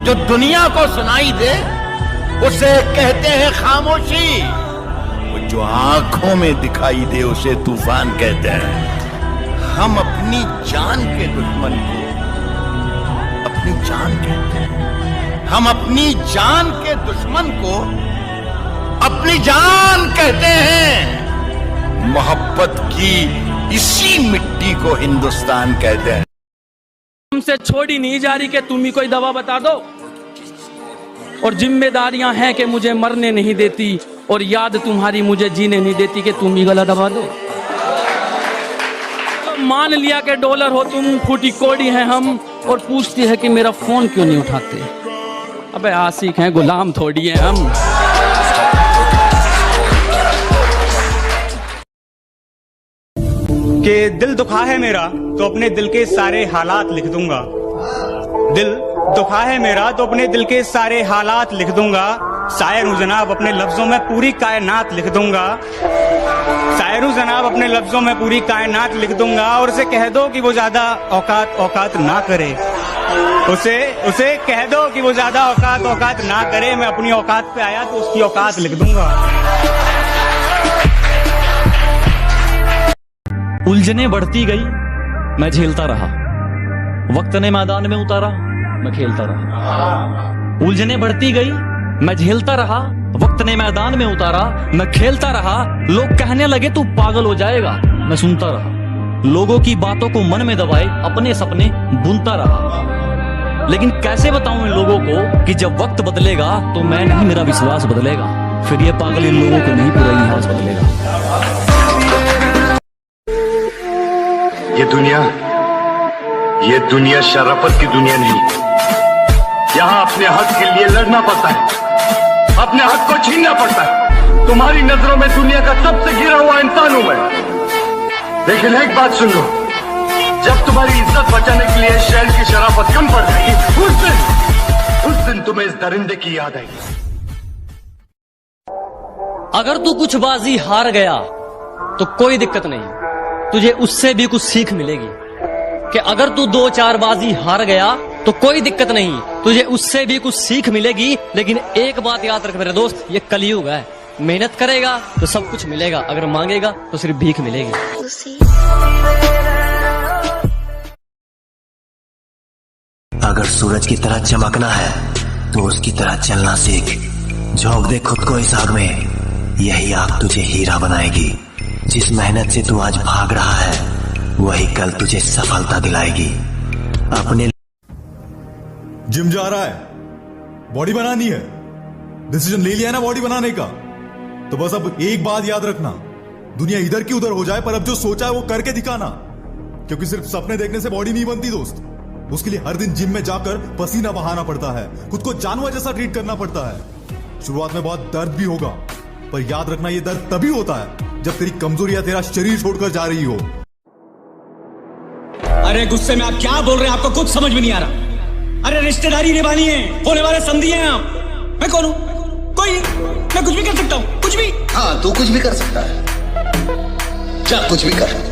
जो दुनिया को सुनाई दे उसे कहते हैं खामोशी, जो आंखों में दिखाई दे उसे तूफान कहते हैं। हम अपनी जान के दुश्मन को अपनी जान कहते हैं। हम अपनी जान के दुश्मन को अपनी जान कहते हैं। मोहब्बत की इसी मिट्टी को हिंदुस्तान कहते हैं। हमसे छोड़ी नहीं जा रही कि तुम ही कोई दवा बता दो, और जिम्मेदारियां हैं कि मुझे मरने नहीं देती, और याद तुम्हारी मुझे जीने नहीं देती कि तुम ही गला दबा दो। मान लिया कि डॉलर हो तुम, फूटी कोड़ी हैं हम, और पूछती है कि मेरा फोन क्यों नहीं उठाते। अबे आशिक हैं, गुलाम थोड़ी हैं हम। कि दिल दुखा है मेरा तो अपने दिल के सारे हालात लिख दूंगा। दिल दुखा है मेरा तो अपने दिल के सारे हालात लिख दूंगा। शायर हूं जनाब, अपने लफ्जों में पूरी कायनात लिख दूंगा। शायर हूं जनाब, अपने लफ्जों में पूरी कायनात लिख दूंगा। और उसे कह दो कि वो ज्यादा औकात ना करे। उसे कह दो कि वो ज्यादा औकात ना करे। मैं अपनी औकात पे आया तो उसकी औकात लिख दूंगा। उलझने बढ़ती गई, मैं झेलता रहा। वक्त ने मैदान में उतारा, मैं खेलता रहा। उलझने बढ़ती गई, मैं झेलता रहा। वक्त ने मैदान में उतारा, मैं खेलता रहा। लोग कहने लगे तू पागल हो जाएगा, मैं सुनता रहा। लोगों की बातों को मन में दबाए अपने सपने बुनता रहा। लेकिन कैसे बताऊं इन लोगों को कि जब वक्त बदलेगा तो मैं नहीं, मेरा विश्वास बदलेगा। फिर ये पागल इन लोगों को नहीं, पूरा इतिहास बदलेगा। ये दुनिया शराफत की दुनिया नहीं। यहाँ अपने हक के लिए लड़ना पड़ता है, अपने हक को छीनना पड़ता है। तुम्हारी नजरों में दुनिया का सबसे गिरा हुआ इंसान हूं मैं। लेकिन एक बात सुन लो, जब तुम्हारी इज्जत बचाने के लिए शहर की शराफत कम पड़ जाएगी, उस दिन तुम्हें इस दरिंदे की याद आएगी। अगर तू कुछ बाजी हार गया तो कोई दिक्कत नहीं, तुझे उससे भी कुछ सीख मिलेगी। कि अगर तू 2-4 बाजी हार गया तो कोई दिक्कत नहीं, तुझे उससे भी कुछ सीख मिलेगी। लेकिन एक बात याद रख मेरे दोस्त, ये कलयुग है। मेहनत करेगा तो सब कुछ मिलेगा, अगर मांगेगा तो सिर्फ भीख मिलेगी। अगर सूरज की तरह चमकना है तो उसकी तरह चलना सीख। झोंक दे खुद को इस आग में, यही आग तुझे हीरा बनाएगी। जिस मेहनत से तू आज भाग रहा है वही कल तुझे सफलता दिलाएगी। अपने जिम जा रहा है, बॉडी बनानी है, डिसीजन ले लिया है ना बॉडी बनाने का, तो बस अब एक बात याद रखना, दुनिया इधर की उधर हो जाए पर अब जो सोचा है वो करके दिखाना। क्योंकि सिर्फ सपने देखने से बॉडी नहीं बनती दोस्त, उसके लिए हर दिन जिम में जाकर पसीना बहाना पड़ता है, खुद को जानवर जैसा ट्रीट करना पड़ता है। शुरुआत में बहुत दर्द भी होगा, पर याद रखना ये दर्द तभी होता है जब तेरी कमजोरियां तेरा शरीर छोड़कर जा रही हो। अरे गुस्से में आप क्या बोल रहे हैं, आपको कुछ समझ में नहीं आ रहा। अरे रिश्तेदारी निभानी है, होने वाले समझी हैं आप। मैं कौन हूं? कोई नहीं, मैं कुछ भी कर सकता हूं, कुछ भी। हाँ, तू कुछ भी कर सकता है, जा कुछ भी कर।